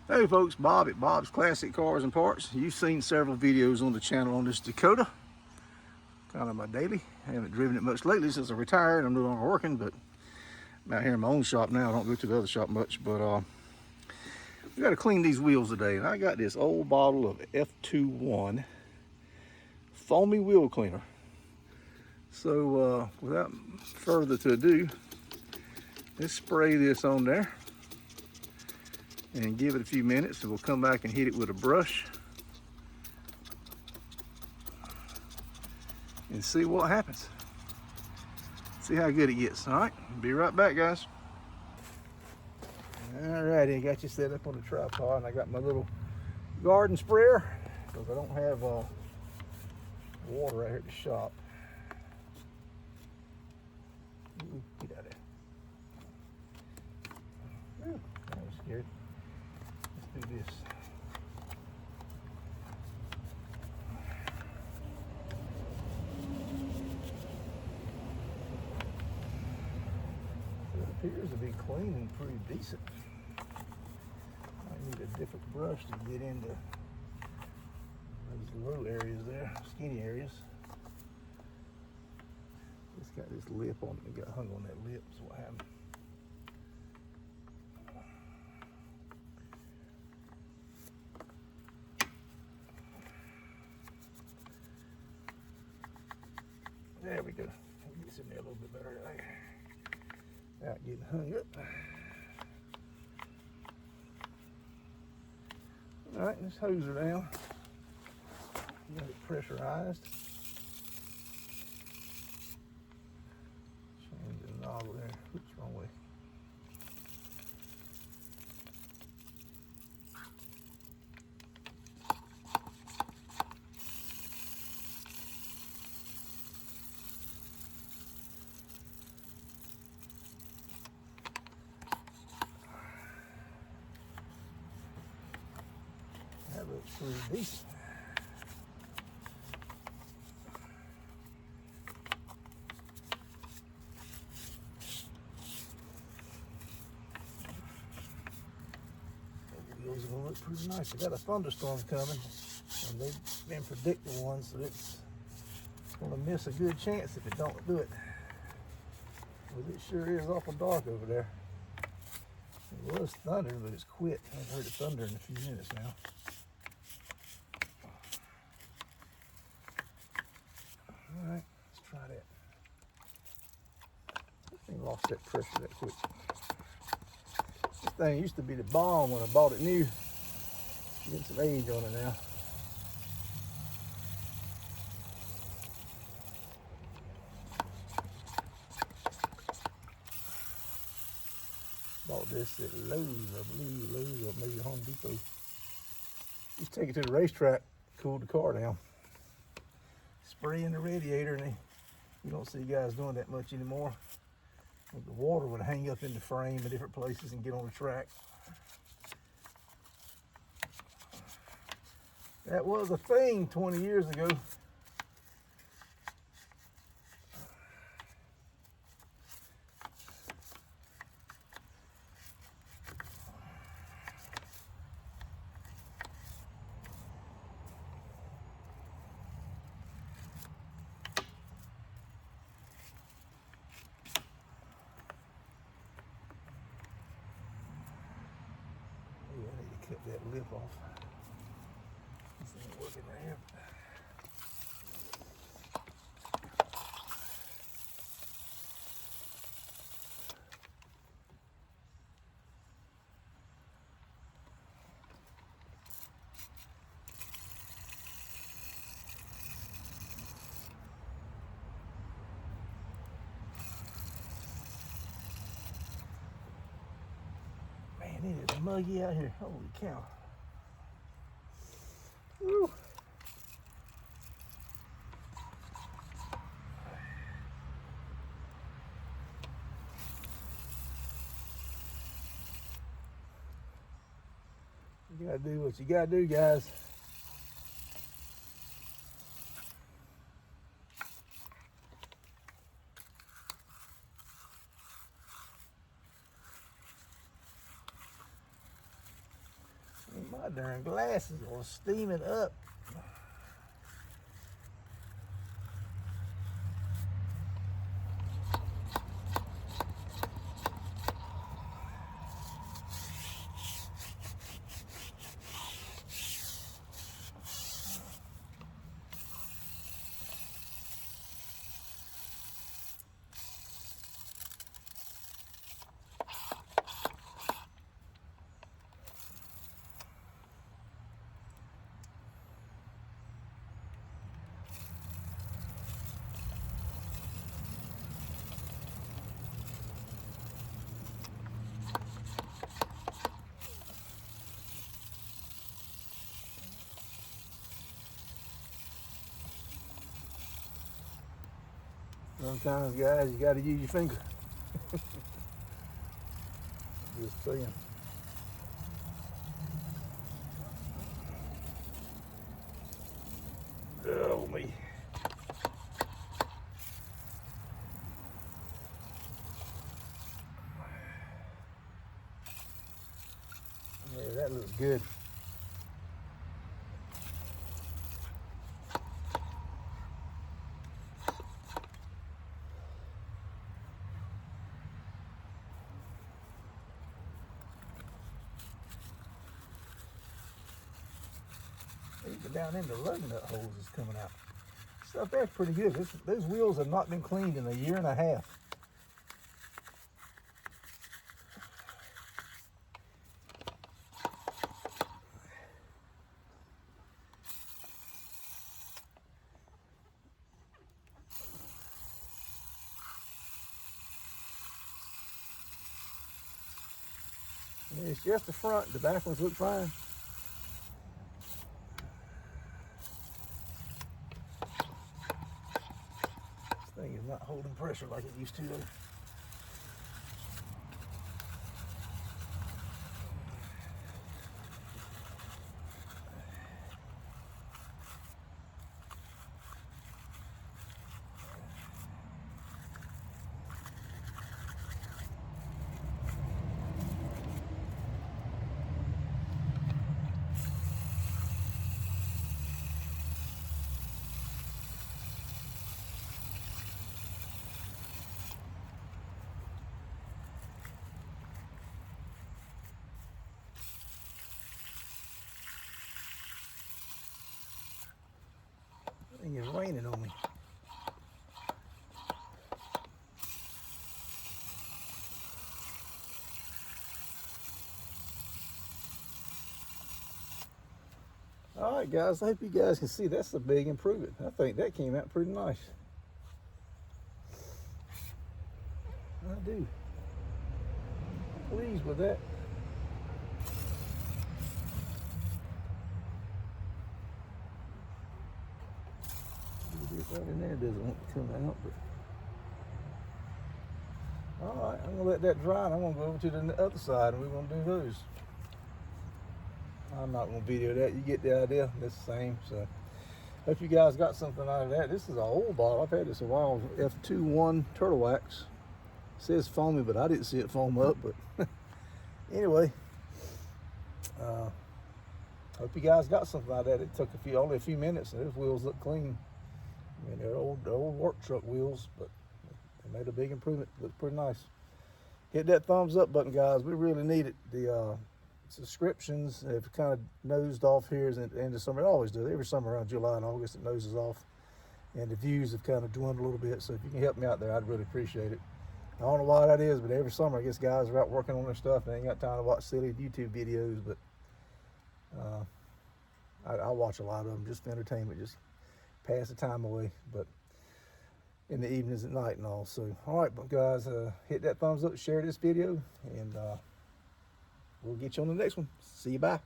Hey folks, Bob at Bob's Classic Cars and Parts. You've seen several videos on the channel on this Dakota. Kind of my daily. I haven't driven it much lately since I retired. I'm no longer working, but I'm out here in my own shop now. I don't go to the other shop much, but we got to clean these wheels today. And I got this old bottle of F21 foamy wheel cleaner. So without further ado, let's spray this on there and give it a few minutes, and we'll come back and hit it with a brush and see what happens. See how good it gets. All right, be right back, guys. All righty, I got you set up on the tripod, and I got my little garden sprayer because I don't have water right here at the shop. Ooh, get out of there. Ooh, I was scared. Let's do this. It appears to be cleaning pretty decent. I need a different brush to get into those low areas there, skinny areas. It's got this lip on it. It got hung on that lip, is what happened. There we go. Get this in there a little bit better without getting hung up. All right, let's hose her down. Get it pressurized. Change the nozzle there. Oops, wrong way. That looks pretty decent. The wheels are gonna look pretty nice. I got a thunderstorm coming, and they've been predicting one, so it's gonna miss a good chance if it don't do it. Well, it sure is awful dark over there. It was thunder, but it's quit. I haven't heard it thunder in a few minutes now. All right, let's try that. This thing lost that pressure that quick. This thing used to be the bomb when I bought it new. Getting some age on it now. Bought this at Lowe's, I believe, Lowe's or maybe Home Depot. Just take it to the racetrack, cool the car down. Spray in the radiator, and you don't see guys doing that much anymore. The water would hang up in the frame at different places and get on the track. That was a thing 20 years ago. I need to cut that lip off. This ain't working right here. Man, it is muggy out here. Holy cow. Woo. You gotta do what you gotta do, guys. My darn glasses are steaming up. Sometimes, guys, you got to use your finger. Just saying. Oh, me. Yeah, that looks good. Even down in the lug nut holes is coming out. Stuff that's pretty good. Those wheels have not been cleaned in a year and a half. And it's just the front. The back ones look fine. This thing is not holding pressure like it used to though. Thing is raining on me. All right, guys, I hope you guys can see that's a big improvement. I think that came out pretty nice. I do. Pleased with that. Right in there doesn't want to come out, but all right, I'm gonna let that dry and I'm gonna go over to the other side and we're gonna do those. I'm not gonna video that. You get the idea. That's the same. So hope you guys got something out of that. This is an old bottle. I've had this a while. F21 Turtle Wax. It says foamy, but I didn't see it foam up. But anyway, hope you guys got something out of that. It took only a few minutes, and those wheels look clean. I mean, they're old work truck wheels, but they made a big improvement. Looks pretty nice. Hit that thumbs up button, guys. We really need it. The subscriptions have kind of nosed off here at the end of summer. It always does. Every summer around July and August, it noses off. And the views have kind of dwindled a little bit. So if you can help me out there, I'd really appreciate it. I don't know why that is, but every summer, I guess guys are out working on their stuff. They ain't got time to watch silly YouTube videos, but I watch a lot of them just for entertainment, just pass the time away, but in the evenings at night and all. So, all right, guys, hit that thumbs up, share this video, and we'll get you on the next one. See you, bye.